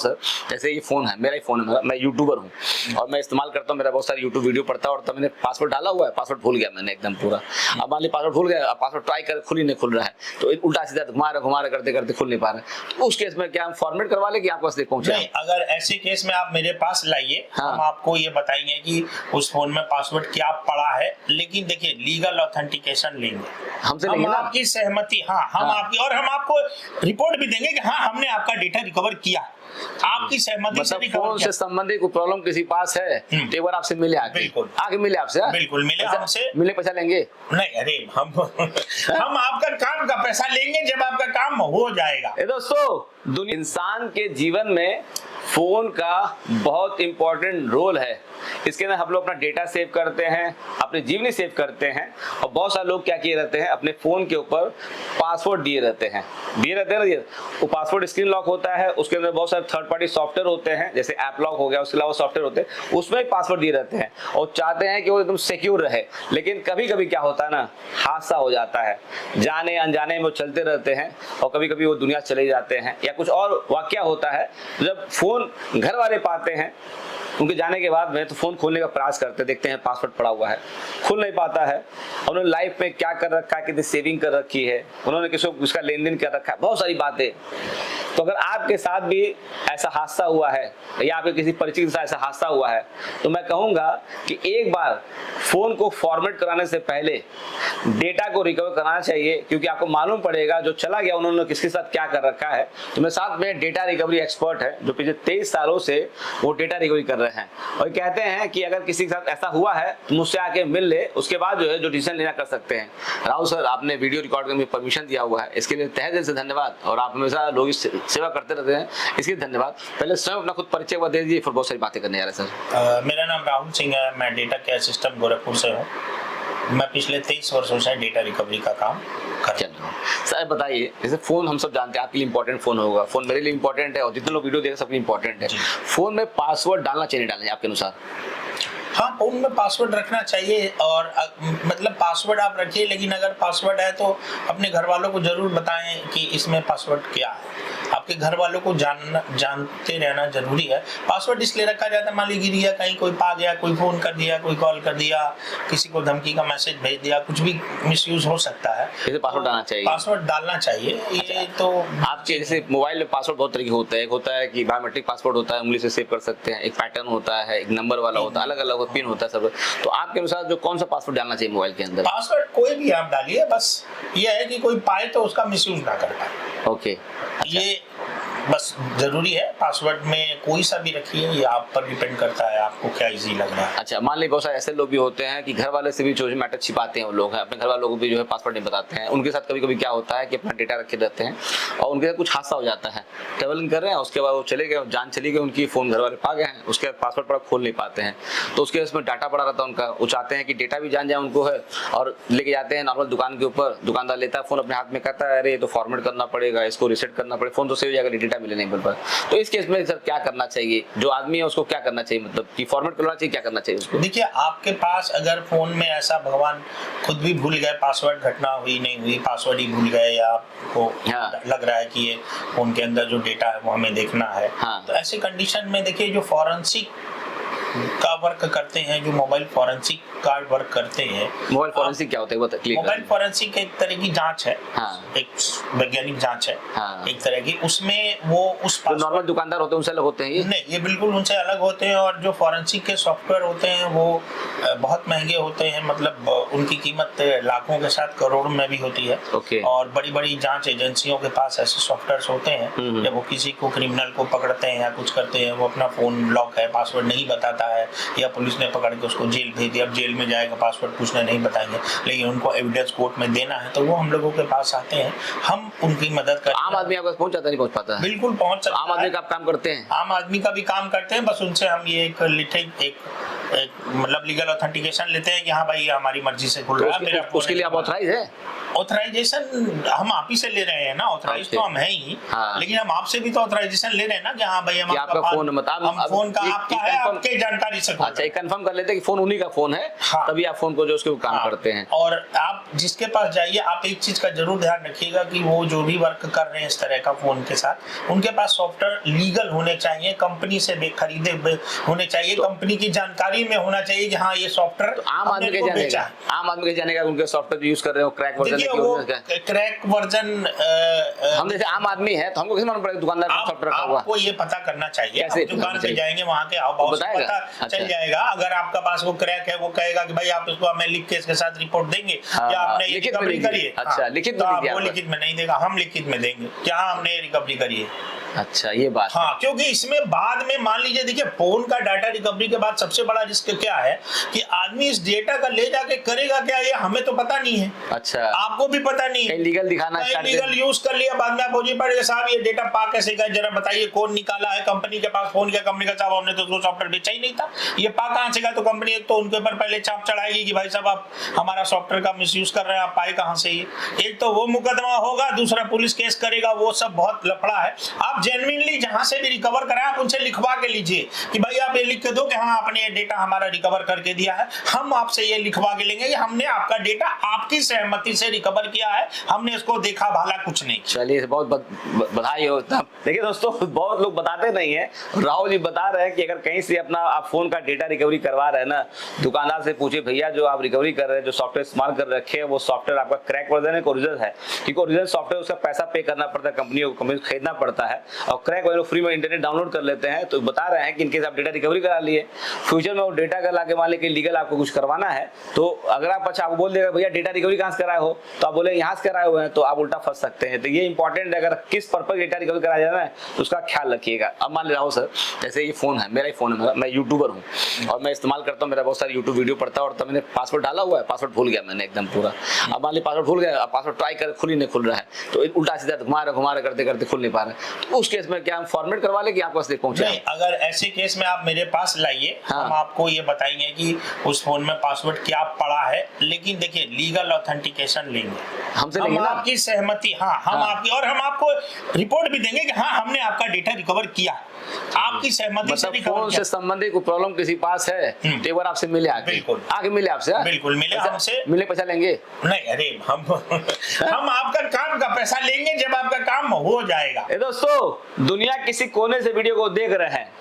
Sir जैसे ये phone है, मेरा ही फोन है, मैं यूट्यूबर हूँ और मैं इस्तेमाल करता हूँ, मेरा बहुत सारी यूट्यूब वीडियो पड़ता है और तब मैंने पासवर्ड डाला हुआ है, पासवर्ड भूल गया मैंने एकदम पूरा। अब मान ली पासवर्ड भूल गया, पासवर्ड ट्राई कर खुल ही नहीं खुल रहा है, तो उल्टा सीधा घुमा रहा करते करते खुल नहीं पा रहा है, तो उस केस में क्या हम फॉर्मेट करवा ले कि आपके पास पहुंचे? नहीं, अगर ऐसे केस में आप मेरे पास लाइए, हाँ। हम आपको ये बताएंगे कि उस फोन में पासवर्ड क्या पड़ा है, लेकिन देखिए लीगल ऑथेंटिकेशन लेंगे हमसे, हम, लेंगे ना आपकी सहमति, हाँ हम हाँ। आपकी, और हम आपको रिपोर्ट भी देंगे कि हाँ हमने आपका डेटा रिकवर किया, आपकी सहमति से मतलब फोन से संबंधित कोई प्रॉब्लम किसी पास है तो एक बार आपसे मिले, बिल्कुल आगे मिले आपसे, बिल्कुल मिले हमसे, मिले पैसा लेंगे? नहीं अरे हम आपका काम का पैसा लेंगे जब आपका काम हो जाएगा। दोस्तों दुनिया इंसान के जीवन में फोन का बहुत इंपॉर्टेंट रोल है, इसके अंदर हम लोग अपना डेटा सेव करते हैं, अपनी जीवनी सेव करते हैं, और बहुत सारे लोग क्या किए रहते हैं अपने फोन के ऊपर पासवर्ड दिए रहते हैं ना, वो पासवर्ड स्क्रीन लॉक होता है, उसके अंदर बहुत सारे थर्ड पार्टी सॉफ्टवेयर होते हैं जैसे ऐप लॉक हो गया, उसके अलावा सॉफ्टवेयर होते हैं, उसमें पासवर्ड दिए रहते हैं और चाहते हैं कि वो एकदम सिक्योर रहे, लेकिन कभी कभी क्या होता है ना, हादसा हो जाता है, जाने अनजाने में वो चलते रहते हैं और कभी कभी वो दुनिया चले जाते हैं, या कुछ और वाकया होता है। जब फोन घर वाले पाते हैं उनके जाने के बाद में, तो फोन खोलने का प्रयास करते, देखते हैं पासवर्ड पड़ा हुआ है, खुल नहीं पाता है, उन्होंने लाइफ में क्या कर रखा है, कितनी सेविंग कर रखी है, उन्होंने किसको उसका लेन देन कर रखा है, बहुत सारी बातें। तो अगर आपके साथ भी ऐसा हादसा हुआ है या आपके किसी परिचित के साथ ऐसा हादसा हुआ है, तो मैं कहूंगा कि एक बार फोन को फॉर्मेट कराने से पहले डेटा को रिकवर कराना चाहिए, क्योंकि आपको मालूम पड़ेगा जो चला गया उन्होंने किसके साथ क्या कर रखा है। तो मेरे साथ में डेटा रिकवरी एक्सपर्ट है जो पिछले 23 सालों से वो डेटा रिकवरी कर रहे हैं, और कहते हैं कि अगर किसी के साथ ऐसा हुआ है तो मुझसे आके मिल ले, उसके बाद जो है जो डिसीजन लेना कर सकते हैं। राहुल सर, आपने वीडियो रिकॉर्ड करने में परमिशन दिया हुआ है, इसके लिए तहे दिल से धन्यवाद, और आप हमेशा लोगों की सेवा करते रहते हैं, इसके लिए धन्यवाद। पहले स्वयं अपना खुद परिचय दे दीजिए, फिर बहुत सारी बातें करने जा रहे हैं सर। मेरा नाम राहुल सिंह है, मैं डेटा केयर सिस्टम गोरखपुर से हूँ, मैं पिछले 23 वर्षों से डेटा रिकवरी का काम कर रहा हूँ। सर बताइए, जैसे फोन हम सब जानते हैं आपके लिए इंपॉर्टेंट फोन होगा, फोन मेरे लिए इंपॉर्टेंट है और जितने लोग वीडियो देख सबके इंपॉर्टेंट है, फोन में पासवर्ड डालना चाहिए नहीं डालना चाहिए आपके अनुसार? हाँ, फोन में पासवर्ड रखना चाहिए, और मतलब पासवर्ड आप रखिए, लेकिन अगर पासवर्ड है तो अपने घर वालों को जरूर बताएं कि इसमें पासवर्ड क्या है। आपके घर वालों को जानते रहना जरूरी है। पासवर्ड इसलिए रखा जाता है, मान लीजिए गिर गया, कहीं कोई पा गया, कोई फोन कर दिया, कोई कॉल कर दिया, किसी को धमकी का मैसेज भेज दिया, कुछ भी मिसयूज हो सकता है, इसे पासवर्ड डालना चाहिए। पासवर्ड डालना चाहिए। ये तो आपके जैसे मोबाइल में पासवर्ड बहुत तरीके होते हैं, एक होता है कि बायोमेट्रिक पासवर्ड होता है, उंगली से सेव कर सकते हैं, एक पैटर्न होता है, एक नंबर वाला होता है, अलग अलग पिन होता है सब। तो आपके अनुसार जो कौन सा पासवर्ड डालना चाहिए मोबाइल के अंदर? पासवर्ड कोई भी आप डालिए, बस ये है कि कोई पाए तो उसका मिसयूज ना कर पाए। ओके, ये बस जरूरी है। पासवर्ड में कोई सा भी रखिए, ये आप पर डिपेंड करता है आपको क्या इजी लग रहा है। अच्छा, मान लीजिए बहुत सारे ऐसे लोग भी होते हैं कि घर वाले से भी जो मैटर छिपाते हैं, वो लोग हैं अपने घर वालों को भी जो है पासवर्ड नहीं बताते हैं, उनके साथ कभी कभी क्या होता है कि अपना डेटा रखे रहते हैं और उनके साथ कुछ हादसा हो जाता है, ट्रेवलिंग कर रहे हैं, उसके बाद वो चले गए, जान चली गई उनकी, फोन घर वाले पा गए हैं, उसके बाद पासवर्ड पर खोल नहीं पाते हैं, तो उसके उसमें डाटा पड़ा रहता है उनका, वो चाहते हैं कि डेटा भी जान जाए उनको है, और लेके जाते हैं नॉर्मल दुकान के ऊपर, दुकानदार लेता है फोन अपने हाथ में, कहता है अरे ये तो फॉर्मेट करना पड़ेगा, इसको रीसेट करना पड़ेगा, फोन तो सेव हो जाएगा, डेटा मिले नहीं मिल पाए। तो इस केस में सर क्या करना चाहिए, जो आदमी है उसको क्या करना चाहिए, मतलब कि फॉर्मेट करना चाहिए, क्या करना चाहिए उसको? देखिए, आपके पास अगर फोन में ऐसा भगवान खुद भी भूल गए, पासवर्ड घटना हुई नहीं हुई, पासवर्ड ही भूल गए, या आपको लग रहा है कि ये फोन के अंदर जो डेटा है वो हमें देखना है, तो ऐसे कंडीशन में देखिए जो फॉरेंसिक का वर्क करते हैं, जो मोबाइल फॉरेंसिक का वर्क करते हैं। मोबाइल फॉरेंसिक क्या होता है बताइए? मोबाइल फॉरेंसिक एक तरह की जांच है, एक वैज्ञानिक जांच है, एक तरह की। उसमें वो उस नॉर्मल दुकानदार होते हैं उनसे अलग होते हैं ये? नहीं, ये बिल्कुल उनसे अलग होते हैं, और जो फॉरेंसिक के सॉफ्टवेयर होते हैं वो बहुत महंगे होते हैं, मतलब उनकी कीमत लाखों के साथ करोड़ों में भी होती है। और बड़ी बड़ी जांच एजेंसियों के पास ऐसे सॉफ्टवेयर होते हैं, जब वो किसी को क्रिमिनल को पकड़ते हैं या कुछ करते हैं, वो अपना फोन लॉक है, पासवर्ड नहीं बताता है, या पुलिस ने पकड़ के उसको जेल भेज दिया, अब जेल में जाएगा, पासवर्ड पूछने नहीं बताएंगे, लेकिन उनको एविडेंस कोर्ट में देना है, तो वो हम लोगों के पास आते हैं, हम उनकी मदद करते हैं। आम आदमी आपके पास पहुंच जाता नहीं पहुंच पाता है? बिल्कुल पहुंच सकता है। आम आदमी का काम करते हैं? आम आदमी का भी काम करते हैं, बस उनसे हम ये एक मतलब लीगल ऑथेंटिकेशन लेते हैं कि हाँ भाई हमारी मर्जी से खुल रहा है। उसके लिए आप ऑथराइज है? ऑथराइजेशन हम आप ही से ले रहे हैं ना, ऑथराइज तो हम है ही, लेकिन हम आपसे भी तो ऑथराइजेशन ले रहे हैं ना कि हाँ भाई हम आपका फोन हम फोन का आपका है, आपके जानकारी से। अच्छा, एक कंफर्म कर लेते हैं कि फोन उन्हीं का फोन है, तभी आप फोन को जो उसके काम करते हैं। और आप जिसके पास जाइए, आप एक चीज का जरूर ध्यान रखिएगा कि वो जो भी वर्क कर रहे हैं इस तरह का फोन के साथ, उनके पास सॉफ्टवेयर लीगल होने चाहिए, कंपनी से खरीदे होने चाहिए, कंपनी की जानकारी में होना चाहिए कि हाँ ये सॉफ्टवेयर आम आदमी के जानेगा, आम आदमी के जानेगा उनके सॉफ्टवेयर यूज कर रहे हो क्रैक वर्जन है, क्रैक वर्जन। हम जैसे आम आदमी है तो हमको कैसे मालूम पड़ेगा दुकानदार का सॉफ्टवेयर रखा हुआ? आपको ये पता करना चाहिए, आप दुकान पे जाएंगे वहाँ के आओ पता चल जाएगा। अगर आपका पास वो क्रैक है, वो कहेगा कि भाई आप उसको हमें लिख के इसके साथ रिपोर्ट देंगे या आपने ये रिकवरी करी है। अच्छा, लिखित तो आप वो लिखित में नहीं देगा, हम लिखित में देंगे क्या हमने रिकवरी करी है। अच्छा, ये बात। हाँ, क्योंकि इसमें बाद में मान लीजिए, देखिए फोन का डाटा रिकवरी के बाद सबसे बड़ा रिस्क क्या है कि आदमी इस डेटा का ले जाके करेगा क्या, ये हमें तो पता नहीं है। अच्छा, आपको भी पता नहीं है, लीगल दिखाना, लीगल यूज कर लिया, बाद में आप हो पड़ेगा साहब ये डेटा पा कैसे गए, जरा बताइए कौन निकाला है, कंपनी के पास फोन किया, कंपनी का साहब हमने तो उसको सॉफ्टवेयर बेचा ही नहीं था, ये पा कहां से गया? तो कंपनी एक तो उनके ऊपर पहले चाप चढ़ाएगी कि भाई साहब आप हमारा सॉफ्टवेयर का मिसयूज कर रहे हैं, आप पाए कहां से ये? एक तो वो मुकदमा होगा, दूसरा पुलिस केस करेगा, वो सब बहुत लफड़ा है। आप जेन्युइनली जहां से भी रिकवर कराएं, आप उनसे लिखवा के लीजिए कि भाई आप ये लिख के दो कि हाँ आपने ये डेटा हमारा रिकवर करके दिया है, हम आपसे ये लिखवा के लेंगे कि हमने आपका डेटा आपकी सहमति से रिकवर किया है, हमने इसको देखा भाला कुछ नहीं। चलिए, बहुत बधाई हो। देखिए दोस्तों, बहुत लोग बताते नहीं है, राहुल जी बता रहे हैं कि अगर कहीं से अपना आप फोन का डेटा रिकवरी करवा रहे हैं ना, दुकानदार से पूछे भैया जो आप रिकवरी कर रहे हैं, जो सॉफ्टवेयर इस्तेमाल कर रखे हैं, वो सॉफ्टवेयर आपका क्रैक वर्जन है, ओरिजिनल है? क्योंकि ओरिजिनल सॉफ्टवेयर उसका पैसा पे करना पड़ता है, कंपनी को खरीदना पड़ता है, और क्रैक वर्जन फ्री में इंटरनेट डाउनलोड कर लेते हैं। तो बता रहे हैं कि इनके आप डेटा रिकवरी करा लिए, फ्यूचर में वो डेटा का लाके मान लें कि लीगल आपको कुछ करवाना है, तो अगर आप अच्छा आपको बोल देगा भैया डेटा रिकवरी कहां से कराए हो, तो आप बोले यहाँ से कराए हुए हैं, तो आप उल्टा फंस सकते हैं। तो ये इंपॉर्टेंट है, अगर किस पर्पज डेटा रिकवरी कराया जा रहा है तो उसका ख्याल रखिएगा। अब मान ले रहा हूँ सर, जैसे ये फोन है, मेरा ही फोन है, मैं यूट्यूबर हूँ और मैं इस्तेमाल करता हूँ, मेरा बहुत सारे यूट्यूब वीडियो पढ़ता है, और तब मैंने पासवर्ड डाला हुआ है, पासवर्ड भूल गया मैंने एकदम पूरा। अब मान ली पासवर्ड भूल गया, पासवर्ड ट्राई कर खुल ही नहीं खुल रहा है, तो उल्टा सीधा घुमा रहे करते करते खुल नहीं पा रहा है, तो उस केस में क्या हम फॉर्मेट करवा ले कि आपको पहुंचे? नहीं, अगर ऐसे केस में आप मेरे पास लाइए, हम आपको ये बताएंगे कि उस फोन में पासवर्ड क्या पड़ा है, लेकिन देखिए लीगल ऑथेंटिकेशन लेंगे, हमसे हम आपकी सहमति, हम आपकी, और हम आपको रिपोर्ट भी देंगे कि हाँ हमने आपका डेटा रिकवर किया, आपकी सहमति से रिकवर फोन से संबंधित कोई प्रॉब्लम किसी पास है तो एक बार आपसे मिले, आगे मिले आपसे, बिल्कुल मिले, हमसे मिले, पैसा लेंगे? नहीं, अरे हम आपका काम का पैसा लेंगे जब आपका काम हो जाएगा। दोस्तों, दुनिया किसी कोने से वीडियो को देख रहे हैं,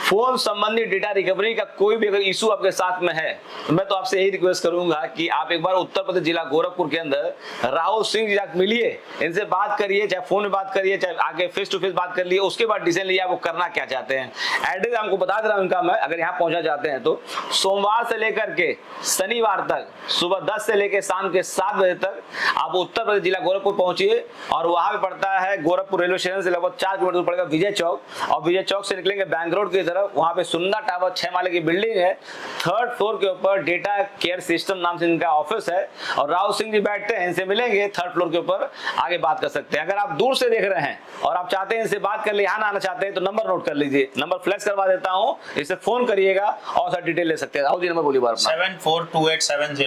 फोन संबंधी डेटा रिकवरी का कोई भी अगर इशू आपके साथ में है, तो मैं तो आपसे यही रिक्वेस्ट करूंगा कि आप एक बार उत्तर प्रदेश जिला गोरखपुर के अंदर राहुल सिंह जी जाकर मिलिए, इनसे बात करिए, चाहे फोन में बात करिए, चाहे आगे फेस टू फेस बात कर लिए, उसके बाद डिसीजन लिया वो करना क्या चाहते हैं। एड्रेस आपको बता दे रहा हूं उनका, मैं अगर यहाँ पहुंचना चाहते हैं तो सोमवार से लेकर के शनिवार तक सुबह 10 से लेकर शाम के 7 बजे तक आप उत्तर प्रदेश जिला गोरखपुर पहुंचिए, और वहां पे पड़ता है गोरखपुर रेलवे स्टेशन से लगभग 4 किलोमीटर पड़ेगा विजय चौक, और विजय चौक से निकलेंगे बैंक रोड की तरफ, वहां पे सुंदर टावर 6 माले की बिल्डिंग है, 3rd फ्लोर के ऊपर डेटा केयर सिस्टम नाम से इनका ऑफिस है, और राहुल सिंह जी बैठते हैं, इनसे मिलेंगे 3rd फ्लोर के ऊपर, आगे बात कर सकते हैं। अगर आप दूर से देख रहे हैं और आप चाहते हैं इनसे बात कर ले, यहाँ आना चाहते हैं, तो नंबर नोट कर लीजिए, नंबर फ्लैश करवा देता हूं, इससे फोन करिएगा और सर डिटेल ले सकते हैं। राहुल जी नंबर बोलिए बार अपना। 742870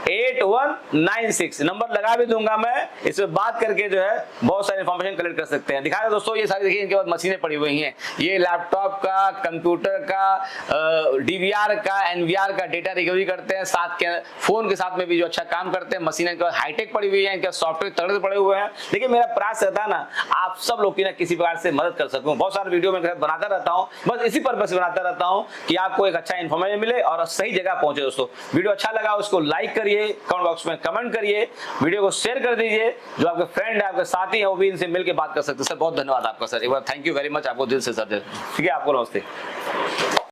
8196 नंबर लगा भी दूंगा मैं, इसमें बात करके जो है बहुत सारी इंफॉर्मेशन कलेक्ट कर सकते हैं। दिखा दो दोस्तों, ये सारी देखिए इनके बाद मशीनें पड़ी हुई हैं, ये लैपटॉप का, कंप्यूटर का, डीवीआर का, एनवीआर का डेटा रिकवरी करते हैं, साथ के फोन के साथ में भी जो अच्छा काम करते हैं। मशीनें इनके हाईटेक पड़ी हुई है, इनके सॉफ्टवेयर तगड़े पड़े हुए हैं। देखिए मेरा प्रयास रहता है ना, आप सब लोग की ना किसी प्रकार से मदद कर सकूं, बहुत सारे वीडियो में बनाता रहता हूं, बस इसी पर्पस से बनाता रहता हूं कि आपको एक अच्छा इन्फॉर्मेशन मिले और सही जगह पहुंचे। दोस्तों वीडियो अच्छा लगा उसको लाइक करिए, कमेंट बॉक्स में कमेंट करिए, वीडियो को शेयर कर दीजिए, जो आपके फ्रेंड है, आपके साथी है, वो भी इनसे मिलकर बात कर सकते हैं। सर बहुत धन्यवाद आपका सर, एक बार थैंक यू वेरी मच आपको दिल से सर। ठीक है, आपको नमस्ते।